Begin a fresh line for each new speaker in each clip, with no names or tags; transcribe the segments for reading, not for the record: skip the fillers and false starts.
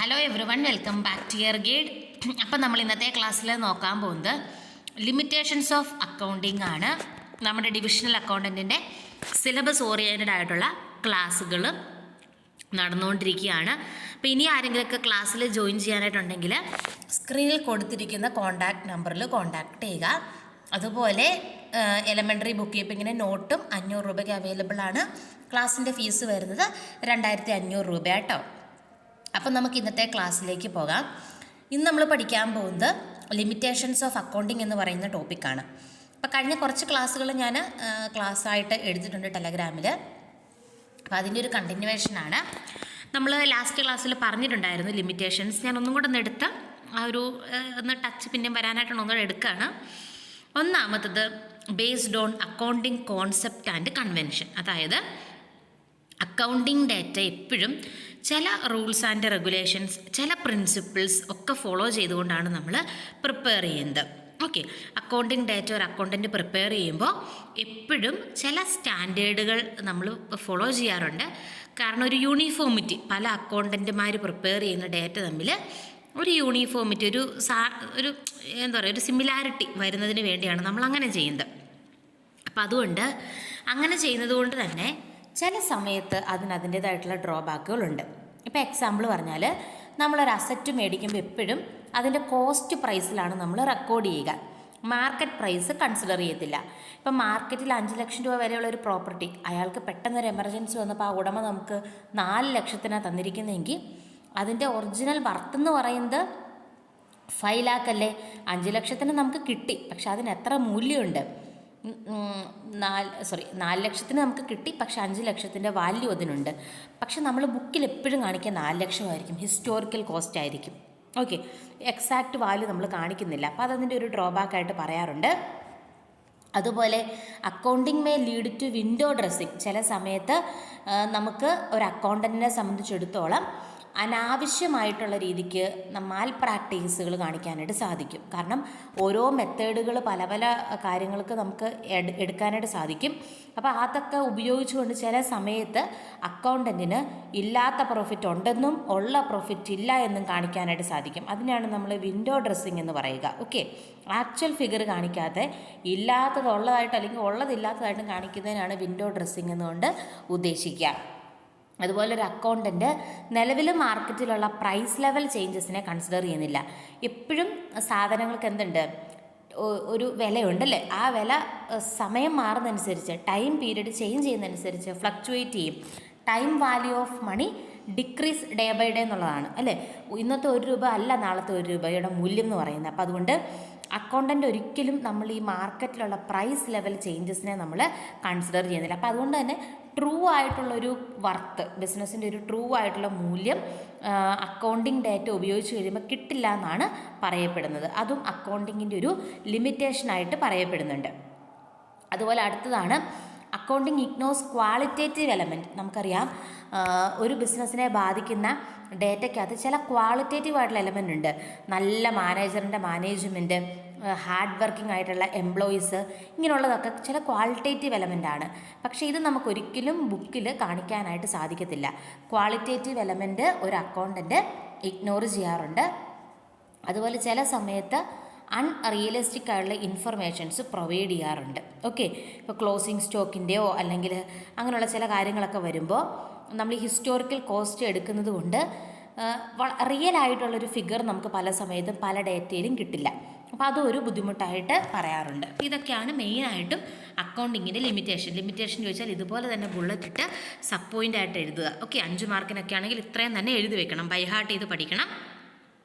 Hello everyone, welcome back to your guide. അപ്പം നമ്മൾ ഇന്നത്തെ ക്ലാസ്സിൽ നോക്കാൻ പോകുന്നത് ലിമിറ്റേഷൻസ് ഓഫ് അക്കൗണ്ടിങ് ആണ്. നമ്മുടെ ഡിവിഷണൽ അക്കൗണ്ടൻറ്റിൻ്റെ സിലബസ് ഓറിയൻറ്റഡ് ആയിട്ടുള്ള ക്ലാസ്സുകൾ നടന്നുകൊണ്ടിരിക്കുകയാണ്. അപ്പോൾ ഇനി ആരെങ്കിലുമൊക്കെ ക്ലാസ്സിൽ ജോയിൻ ചെയ്യാനായിട്ടുണ്ടെങ്കിൽ സ്ക്രീനിൽ കൊടുത്തിരിക്കുന്ന കോൺടാക്റ്റ് നമ്പറിൽ കോൺടാക്റ്റ് ചെയ്യുക. അതുപോലെ എലമെൻ്ററി ബുക്ക് കീപ്പിങ്ങിന് നോട്ടും 500 രൂപയ്ക്ക് അവൈലബിൾ ആണ്. ക്ലാസ്സിൻ്റെ ഫീസ് വരുന്നത് 2500 രൂപ കേട്ടോ. അപ്പം നമുക്ക് ഇന്നത്തെ ക്ലാസ്സിലേക്ക് പോകാം. ഇന്ന് നമ്മൾ പഠിക്കാൻ പോകുന്നത് ലിമിറ്റേഷൻസ് ഓഫ് അക്കൗണ്ടിങ് എന്ന് പറയുന്ന ടോപ്പിക്കാണ്. അപ്പോൾ കഴിഞ്ഞ കുറച്ച് ക്ലാസ്സുകൾ ഞാൻ ക്ലാസ്സായിട്ട് എടുത്തിട്ടുണ്ട് ടെലഗ്രാമിൽ. അപ്പോൾ അതിൻ്റെ ഒരു കണ്ടിന്യൂവേഷനാണ്. നമ്മൾ ലാസ്റ്റ് ക്ലാസ്സിൽ പറഞ്ഞിട്ടുണ്ടായിരുന്നു ലിമിറ്റേഷൻസ്. ഞാൻ ഒന്നും കൂടെ ഒന്ന് എടുത്ത് ആ ഒരു ഒന്ന് ടച്ച് പിന്നെ വരാനായിട്ടാണ് ഒന്നുകൂടെ എടുക്കുകയാണ്. ഒന്നാമത്തത് based on accounting concept and convention. അതായത് അക്കൗണ്ടിങ് ഡേറ്റ എപ്പോഴും ചില റൂൾസ് ആൻഡ് റെഗുലേഷൻസ്, ചില പ്രിൻസിപ്പിൾസ് ഒക്കെ ഫോളോ ചെയ്തുകൊണ്ടാണ് നമ്മൾ പ്രിപ്പയർ ചെയ്യുന്നത്. ഓക്കെ, അക്കൗണ്ടിങ് ഡേറ്റ ഒരു അക്കൗണ്ടൻറ്റ് പ്രിപ്പയർ ചെയ്യുമ്പോൾ എപ്പോഴും ചില സ്റ്റാൻഡേർഡുകൾ നമ്മൾ ഫോളോ ചെയ്യാറുണ്ട്. കാരണം ഒരു യൂണിഫോമിറ്റി, പല അക്കൗണ്ടൻറ്റുമാർ പ്രിപ്പയർ ചെയ്യുന്ന ഡേറ്റ തമ്മിൽ ഒരു യൂണിഫോമിറ്റി, ഒരു എന്താ പറയുക, ഒരു സിമിലാരിറ്റി വരുന്നതിന് വേണ്ടിയാണ് നമ്മൾ അങ്ങനെ ചെയ്യുന്നത്. അപ്പം അതുകൊണ്ട് അങ്ങനെ ചെയ്യുന്നത് കൊണ്ട് തന്നെ ചില സമയത്ത് അതിൻ്റേതായിട്ടുള്ള ഡ്രോബാക്കുകളുണ്ട്. ഇപ്പോൾ എക്സാമ്പിൾ പറഞ്ഞാൽ, നമ്മളൊരു അസറ്റ് മേടിക്കുമ്പോൾ എപ്പോഴും അതിൻ്റെ കോസ്റ്റ് പ്രൈസിലാണ് നമ്മൾ റെക്കോർഡ് ചെയ്യുക. മാർക്കറ്റ് പ്രൈസ് കൺസിഡർ ചെയ്യത്തില്ല. ഇപ്പം മാർക്കറ്റിൽ 5 ലക്ഷം രൂപ വരെയുള്ള ഒരു പ്രോപ്പർട്ടി, അയാൾക്ക് പെട്ടെന്നൊരു എമർജൻസി വന്നപ്പോൾ ആ ഉടമ നമുക്ക് 4 ലക്ഷത്തിനാണ് തന്നിരിക്കുന്നതെങ്കിൽ അതിൻ്റെ ഒറിജിനൽ വർത്ത് എന്ന് പറയുന്നത് 5 lakh അല്ലേ. 5 ലക്ഷത്തിന് നമുക്ക് കിട്ടി, പക്ഷെ അതിന് എത്ര മൂല്യമുണ്ട്? 4 ലക്ഷത്തിന് നമുക്ക് കിട്ടി, പക്ഷെ 5 ലക്ഷത്തിൻ്റെ വാല്യൂ അതിനുണ്ട്. പക്ഷെ നമ്മൾ ബുക്കിൽ എപ്പോഴും കാണിക്കുക 4 ലക്ഷമായിരിക്കും, ഹിസ്റ്റോറിക്കൽ കോസ്റ്റ് ആയിരിക്കും. ഓക്കെ, എക്സാക്റ്റ് വാല്യൂ നമ്മൾ കാണിക്കുന്നില്ല. അപ്പോൾ അതതിൻ്റെ ഒരു ഡ്രോബാക്കായിട്ട് പറയാറുണ്ട്. അതുപോലെ accounting may lead to window dressing. ചില സമയത്ത് നമുക്ക് ഒരു അക്കൗണ്ടൻറ്റിനെ സംബന്ധിച്ചിടത്തോളം അനാവശ്യമായിട്ടുള്ള രീതിക്ക് മാൽ പ്രാക്ടീസുകൾ കാണിക്കാനായിട്ട് സാധിക്കും. കാരണം ഓരോ മെത്തേഡുകൾ പല പല കാര്യങ്ങൾക്ക് നമുക്ക് എടുക്കാനായിട്ട് സാധിക്കും. അപ്പോൾ അതൊക്കെ ഉപയോഗിച്ചുകൊണ്ട് ചില സമയത്ത് അക്കൗണ്ടൻറ്റിന് ഇല്ലാത്ത പ്രോഫിറ്റ് ഉണ്ടെന്നും ഉള്ള പ്രോഫിറ്റ് ഇല്ല എന്നും കാണിക്കാനായിട്ട് സാധിക്കും. അതിനാണ് നമ്മൾ വിൻഡോ ഡ്രസ്സിങ് എന്ന് പറയുക. ഓക്കെ, ആക്ച്വൽ ഫിഗർ കാണിക്കാതെ ഇല്ലാത്തത് ഉള്ളതായിട്ട് അല്ലെങ്കിൽ ഉള്ളതില്ലാത്തതായിട്ടും കാണിക്കുന്നതിനാണ് വിൻഡോ ഡ്രസ്സിങ് എന്നുകൊണ്ട് ഉദ്ദേശിക്കുക. അതുപോലെ ഒരു അക്കൗണ്ടൻറ്റ് നിലവിൽ മാർക്കറ്റിലുള്ള പ്രൈസ് ലെവൽ ചേഞ്ചസിനെ കൺസിഡർ ചെയ്യുന്നില്ല. എപ്പോഴും സാധനങ്ങൾക്ക് എന്തുണ്ട്, ഒരു വിലയുണ്ടല്ലേ, ആ വില സമയം മാറുന്നതനുസരിച്ച്, ടൈം പീരീഡ് ചേഞ്ച് ചെയ്യുന്നതനുസരിച്ച് ഫ്ലക്ച്വേറ്റ് ചെയ്യും. Time value of money decrease day by day എന്നുള്ളതാണ് അല്ലേ. ഇന്നത്തെ 1 രൂപ അല്ല നാളത്തെ 1 രൂപയുടെ മൂല്യം എന്ന് പറയുന്നത്. അപ്പോൾ അതുകൊണ്ട് അക്കൗണ്ടൻ്റ് ഒരിക്കലും നമ്മൾ ഈ മാർക്കറ്റിലുള്ള പ്രൈസ് ലെവൽ ചേഞ്ചസിനെ നമ്മൾ കൺസിഡർ ചെയ്യുന്നില്ല. അപ്പോൾ അതുകൊണ്ട് തന്നെ ട്രൂ ആയിട്ടുള്ളൊരു വർത്ത്, ബിസിനസ്സിൻ്റെ ഒരു ട്രൂ ആയിട്ടുള്ള മൂല്യം അക്കൗണ്ടിങ് ഡേറ്റ ഉപയോഗിച്ച് കഴിയുമ്പോൾ കിട്ടില്ല എന്നാണ് പറയപ്പെടുന്നത്. അതും അക്കൗണ്ടിങ്ങിൻ്റെ ഒരു ലിമിറ്റേഷനായിട്ട് പറയപ്പെടുന്നുണ്ട്. അതുപോലെ അടുത്തതാണ് അക്കൗണ്ടിങ് ഇഗ്നോർസ് ക്വാളിറ്റേറ്റീവ് എലമെൻറ്റ്. നമുക്കറിയാം ഒരു ബിസിനസ്സിനെ ബാധിക്കുന്ന ഡേറ്റയ്ക്കകത്ത് ചില ക്വാളിറ്റേറ്റീവ് ആയിട്ടുള്ള എലമെൻ്റ് ഉണ്ട്. നല്ല മാനേജറിൻ്റെ മാനേജ്മെൻറ്റ്, ഹാർഡ് വർക്കിംഗ് ആയിട്ടുള്ള എംപ്ലോയീസ്, ഇങ്ങനെയുള്ളതൊക്കെ ചില ക്വാളിറ്റേറ്റീവ് എലമെൻ്റാണ്. പക്ഷേ ഇത് നമുക്കൊരിക്കലും ബുക്കിൽ കാണിക്കാനായിട്ട് സാധിക്കത്തില്ല. ക്വാളിറ്റേറ്റീവ് എലമെൻറ്റ് ഒരു അക്കൗണ്ടൻറ്റ് ഇഗ്നോർ ചെയ്യാറുണ്ട്. അതുപോലെ ചില സമയത്ത് അൺറിയലിസ്റ്റിക് ആയിട്ടുള്ള ഇൻഫർമേഷൻസ് പ്രൊവൈഡ് ചെയ്യാറുണ്ട്. ഓക്കെ, ഇപ്പോൾ ക്ലോസിങ് സ്റ്റോക്കിൻ്റെയോ അല്ലെങ്കിൽ അങ്ങനെയുള്ള ചില കാര്യങ്ങളൊക്കെ വരുമ്പോൾ നമ്മൾ ഈ ഹിസ്റ്റോറിക്കൽ കോസ്റ്റ് എടുക്കുന്നത് കൊണ്ട് റിയൽ ആയിട്ടുള്ളൊരു ഫിഗർ നമുക്ക് പല സമയത്തും പല ഡേറ്റയിലും കിട്ടില്ല. അപ്പോൾ അതൊരു ബുദ്ധിമുട്ടായിട്ട് പറയാറുണ്ട്. ഇതൊക്കെയാണ് മെയിനായിട്ടും അക്കൗണ്ടിങ്ങിൻ്റെ ലിമിറ്റേഷൻ ചോദിച്ചാൽ ഇതുപോലെ തന്നെ ബുള്ളറ്റ് ഇട്ട് സബ് പോയിൻ്റ് ആയിട്ട് എഴുതുക. ഓക്കെ, 5 മാർക്കിനൊക്കെ ആണെങ്കിൽ ഇത്രയും തന്നെ എഴുതി വെക്കണം, ബൈ ഹാർട്ട് ചെയ്ത് പഠിക്കണം.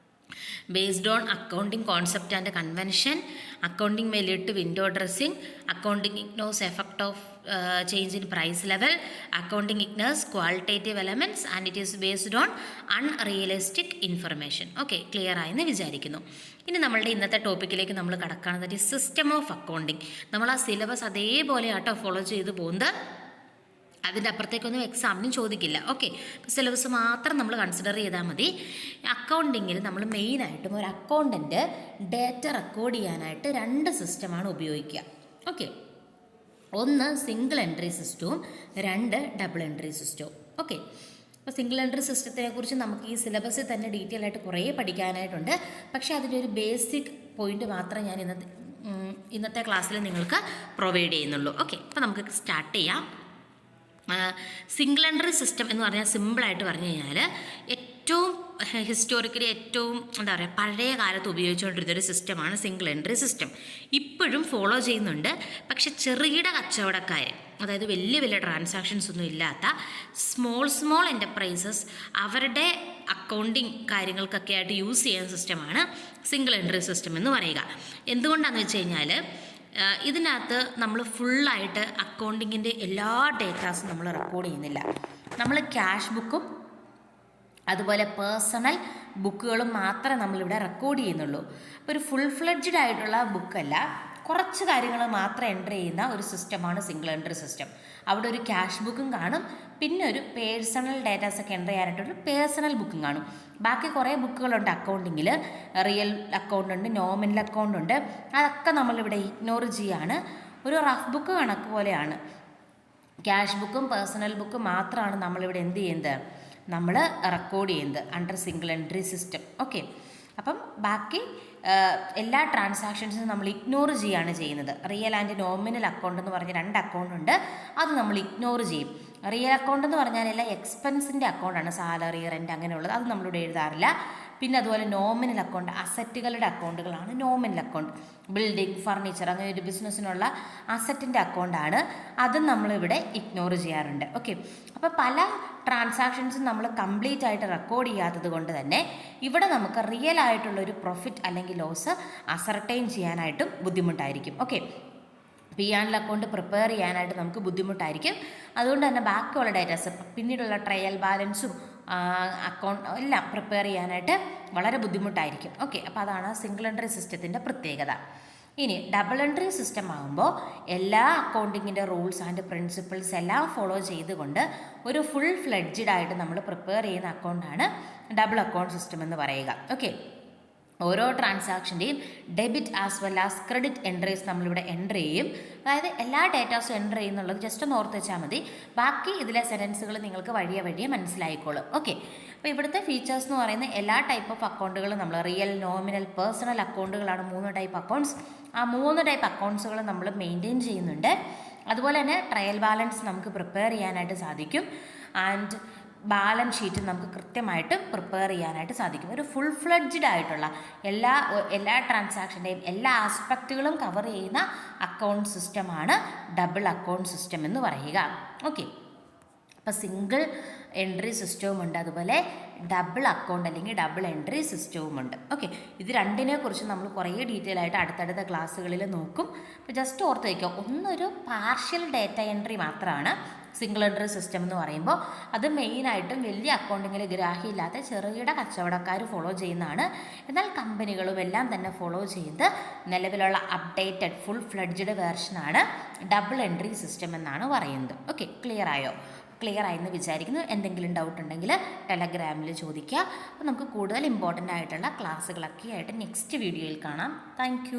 Based on accounting concept and convention, accounting may lead to window dressing. Accounting ignores effect of change in price level. Accounting ignores qualitative elements and it is based on unrealistic information. Okay, clear ആയെന്ന് വിചാരിക്കുന്നു. ഇനി നമ്മളുടെ ഇന്നത്തെ ടോപ്പിക്കിലേക്ക് നമ്മൾ കടക്കുകയാണെന്ന്, system of accounting. നമ്മൾ ആ syllabus അതേപോലെ ആട്ടോ ഫോളോ ചെയ്ത് പോകുന്നത്. അതിൻ്റെ അപ്പുറത്തേക്കൊന്നും എക്സാമിനും ചോദിക്കില്ല. ഓക്കെ, സിലബസ് മാത്രം നമ്മൾ കൺസിഡർ ചെയ്താൽ മതി. അക്കൗണ്ടിങ്ങിൽ നമ്മൾ മെയിനായിട്ടും ഒരു അക്കൗണ്ടൻറ്റ് ഡേറ്റ റെക്കോർഡ് ചെയ്യാനായിട്ട് 2 സിസ്റ്റമാണ് ഉപയോഗിക്കുക. ഓക്കെ, ഒന്ന് സിംഗിൾ എൻട്രി സിസ്റ്റവും 2 ഡബിൾ എൻട്രി സിസ്റ്റവും. ഓക്കെ, അപ്പോൾ സിംഗിൾ എൻട്രി സിസ്റ്റത്തിനെ കുറിച്ച് നമുക്ക് ഈ സിലബസിൽ തന്നെ ഡീറ്റെയിൽ ആയിട്ട് കുറേ പഠിക്കാനായിട്ടുണ്ട്. പക്ഷേ അതിൻ്റെ ഒരു ബേസിക് പോയിന്റ് മാത്രമേ ഞാൻ ഇന്നത്തെ ക്ലാസ്സിൽ നിങ്ങൾക്ക് പ്രൊവൈഡ് ചെയ്യുന്നുള്ളൂ. ഓക്കെ, അപ്പോൾ നമുക്ക് സ്റ്റാർട്ട് ചെയ്യാം. സിംഗിൾ എൻട്രി സിസ്റ്റം എന്ന് പറഞ്ഞാൽ സിമ്പിളായിട്ട് പറഞ്ഞു കഴിഞ്ഞാൽ ഏറ്റവും ഹിസ്റ്റോറിക്കലി ഏറ്റവും എന്താ പറയുക പഴയ കാലത്ത് ഉപയോഗിച്ചുകൊണ്ടിരുന്നൊരു സിസ്റ്റമാണ് സിംഗിൾ എൻട്രി സിസ്റ്റം. ഇപ്പോഴും ഫോളോ ചെയ്യുന്നുണ്ട്. പക്ഷെ ചെറുകിട കച്ചവടക്കാർ, അതായത് വലിയ വലിയ ട്രാൻസാക്ഷൻസ് ഒന്നും ഇല്ലാത്ത സ്മോൾ എൻ്റർപ്രൈസസ് അവരുടെ അക്കൗണ്ടിങ് കാര്യങ്ങൾക്കൊക്കെ ആയിട്ട് യൂസ് ചെയ്യുന്ന സിസ്റ്റമാണ് സിംഗിൾ എൻട്രി സിസ്റ്റം എന്ന് പറയുക. എന്തുകൊണ്ടാണെന്ന് വെച്ച് കഴിഞ്ഞാൽ ഇതിനകത്ത് നമ്മൾ ഫുള്ളായിട്ട് അക്കൗണ്ടിങ്ങിൻ്റെ എല്ലാ ഡേറ്റാസും നമ്മൾ റെക്കോർഡ് ചെയ്യുന്നില്ല. നമ്മൾ ക്യാഷ് ബുക്കും അതുപോലെ പേഴ്സണൽ ബുക്കുകളും മാത്രമേ നമ്മളിവിടെ റെക്കോർഡ് ചെയ്യുന്നുള്ളൂ. അപ്പോൾ ഒരു ഫുൾ ഫ്ലെഡ്ജ്ഡ് ആയിട്ടുള്ള ബുക്കല്ല, കുറച്ച് കാര്യങ്ങൾ മാത്രം എൻ്റർ ചെയ്യുന്ന ഒരു സിസ്റ്റമാണ് സിംഗിൾ എൻട്രി സിസ്റ്റം. അവിടെ ഒരു ക്യാഷ് ബുക്കും കാണും, പിന്നെ ഒരു പേഴ്സണൽ ഡേറ്റാസൊക്കെ എൻ്റർ ചെയ്യാനായിട്ടൊരു പേഴ്സണൽ ബുക്കും കാണും. ബാക്കി കുറേ ബുക്കുകളുണ്ട് അക്കൗണ്ടിങ്ങിൽ. റിയൽ അക്കൗണ്ട് ഉണ്ട്, നോമിനൽ അക്കൗണ്ട് ഉണ്ട്. അതൊക്കെ നമ്മളിവിടെ ഇഗ്നോർ ചെയ്യാണ്. ഒരു റഫ് ബുക്ക് കണക്ക് പോലെയാണ്. ക്യാഷ് ബുക്കും പേഴ്സണൽ ബുക്കും മാത്രമാണ് നമ്മളിവിടെ എന്ത് ചെയ്യുന്നത്, നമ്മൾ റെക്കോർഡ് ചെയ്യുന്നത് under single entry system. Okay, അപ്പം ബാക്കി എല്ലാ ട്രാൻസാക്ഷൻസും നമ്മൾ ഇഗ്നോർ ചെയ്യുകയാണ് ചെയ്യുന്നത്. റിയൽ ആൻഡ് നോമിനൽ അക്കൗണ്ട് എന്ന് പറഞ്ഞ 2 അക്കൗണ്ട് ഉണ്ട്, അത് നമ്മൾ ഇഗ്നോർ ചെയ്യും. റിയൽ അക്കൗണ്ട് എന്ന് പറഞ്ഞാൽ എല്ലാം എക്സ്പെൻസിൻ്റെ അക്കൗണ്ടാണ്, സാലറി, റെൻറ്റ് അങ്ങനെയുള്ളത്, അത് നമ്മളിവിടെ എഴുതാറില്ല. പിന്നെ അതുപോലെ നോമിനൽ അക്കൗണ്ട് അസറ്റുകളുടെ അക്കൗണ്ടുകളാണ് നോമിനൽ അക്കൗണ്ട്. ബിൽഡിംഗ്, ഫർണിച്ചർ അങ്ങനെ ഒരു ബിസിനസ്സിനുള്ള അസറ്റിൻ്റെ അക്കൗണ്ടാണ്, അതും നമ്മളിവിടെ ഇഗ്നോർ ചെയ്യാറുണ്ട്. ഓക്കെ, അപ്പോൾ പല ട്രാൻസാക്ഷൻസും നമ്മൾ കംപ്ലീറ്റ് ആയിട്ട് റെക്കോർഡ് ചെയ്യാത്തത് കൊണ്ട് തന്നെ ഇവിടെ നമുക്ക് റിയൽ ആയിട്ടുള്ളൊരു പ്രോഫിറ്റ് അല്ലെങ്കിൽ ലോസ് അസർട്ടൈൻ ചെയ്യാനായിട്ടും ബുദ്ധിമുട്ടായിരിക്കും. ഓക്കെ, P&L അക്കൗണ്ട് പ്രിപ്പയർ ചെയ്യാനായിട്ട് നമുക്ക് ബുദ്ധിമുട്ടായിരിക്കും. അതുകൊണ്ട് തന്നെ ബാക്കിയുള്ള ഡേറ്റാസ് പിന്നീടുള്ള ട്രയൽ ബാലൻസും അക്കൗണ്ട് എല്ലാം പ്രിപ്പയർ ചെയ്യാനായിട്ട് വളരെ ബുദ്ധിമുട്ടായിരിക്കും. ഓക്കെ, അപ്പോൾ അതാണ് സിംഗിൾ എൻട്രി സിസ്റ്റത്തിൻ്റെ പ്രത്യേകത. ഇനി ഡബിൾ എൻട്രി സിസ്റ്റം ആകുമ്പോൾ എല്ലാ അക്കൗണ്ടിങ്ങിൻ്റെ റൂൾസ് ആൻഡ് പ്രിൻസിപ്പിൾസ് എല്ലാം ഫോളോ ചെയ്തുകൊണ്ട് ഒരു ഫുൾ ഫ്ലെഡ്ജ്ഡ് ആയിട്ട് നമ്മൾ പ്രിപ്പയർ ചെയ്യുന്ന അക്കൗണ്ടാണ് ഡബിൾ അക്കൗണ്ട് സിസ്റ്റം എന്ന് പറയുക. ഓക്കെ, ഓരോ ട്രാൻസാക്ഷൻ്റെയും debit as well as credit entries നമ്മളിവിടെ എൻ്റർ ചെയ്യും. അതായത് എല്ലാ ഡേറ്റാസും എൻ്റർ ചെയ്യുന്നുള്ളത് ജസ്റ്റ് ഒന്ന് ഓർത്ത് വെച്ചാൽ മതി. ബാക്കി ഇതിലെ സെൻറ്റൻസുകൾ നിങ്ങൾക്ക് വഴിയെ മനസ്സിലായിക്കോളും. ഓക്കെ, അപ്പോൾ ഇവിടുത്തെ ഫീച്ചേഴ്സ് എന്ന് പറയുന്നത് എല്ലാ ടൈപ്പ് ഓഫ് അക്കൗണ്ടുകളും നമ്മൾ റിയൽ, നോമിനൽ, പേഴ്സണൽ അക്കൗണ്ടുകളാണ് 3 ടൈപ്പ് അക്കൗണ്ട്സ്. ആ 3 ടൈപ്പ് അക്കൗണ്ട്സുകൾ നമ്മൾ മെയിൻറ്റെയിൻ ചെയ്യുന്നുണ്ട്. അതുപോലെ തന്നെ ട്രയൽ ബാലൻസ് നമുക്ക് പ്രിപ്പയർ ചെയ്യാനായിട്ട് സാധിക്കും. ആൻഡ് ബാലൻസ് ഷീറ്റ് നമുക്ക് കൃത്യമായിട്ട് പ്രിപ്പയർ ചെയ്യാനായിട്ട് സാധിക്കും. ഒരു ഫുൾ ഫ്ലെഡ്ജ്ഡ് ആയിട്ടുള്ള എല്ലാ ട്രാൻസാക്ഷൻ്റെയും എല്ലാ ആസ്പെക്റ്റുകളും കവർ ചെയ്യുന്ന അക്കൗണ്ട് സിസ്റ്റമാണ് ഡബിൾ അക്കൗണ്ട് സിസ്റ്റം എന്ന് പറയുക. ഓക്കെ, അപ്പോൾ സിംഗിൾ എൻട്രി സിസ്റ്റവുമുണ്ട്, അതുപോലെ ഡബിൾ അക്കൗണ്ട് അല്ലെങ്കിൽ ഡബിൾ എൻട്രി സിസ്റ്റവുമുണ്ട്. ഓക്കെ, ഇത് രണ്ടിനെക്കുറിച്ച് നമ്മൾ കുറേ ഡീറ്റെയിൽ ആയിട്ട് അടുത്തടുത്ത ക്ലാസ്സുകളിൽ നോക്കും. അപ്പോൾ ജസ്റ്റ് ഓർത്ത് വയ്ക്കുക, ഒന്നൊരു പാർഷ്യൽ ഡേറ്റ എൻട്രി മാത്രമാണ് സിംഗിൾ എൻട്രി സിസ്റ്റം എന്ന് പറയുമ്പോൾ. അത് മെയിനായിട്ടും വലിയ അക്കൗണ്ടിങ്ങിൽ ഗ്രാഹ്യമില്ലാത്ത ചെറുകിട കച്ചവടക്കാർ ഫോളോ ചെയ്യുന്നതാണ്. എന്നാൽ കമ്പനികളും എല്ലാം തന്നെ ഫോളോ ചെയ്ത് നിലവിലുള്ള അപ്ഡേറ്റഡ് ഫുൾ ഫ്ലെഡ്ജ്ഡ് വേർഷനാണ് ഡബിൾ എൻട്രി സിസ്റ്റം എന്നാണ് പറയുന്നത്. ഓക്കെ, ക്ലിയർ ആയെന്ന് വിചാരിക്കുന്നു. എന്തെങ്കിലും ഡൗട്ട് ഉണ്ടെങ്കിൽ ടെലഗ്രാമിൽ ചോദിക്കുക. അപ്പോൾ നമുക്ക് കൂടുതൽ ഇമ്പോർട്ടൻ്റ് ആയിട്ടുള്ള ക്ലാസ്സുകളൊക്കെ ആയിട്ട് നെക്സ്റ്റ് വീഡിയോയിൽ കാണാം. താങ്ക്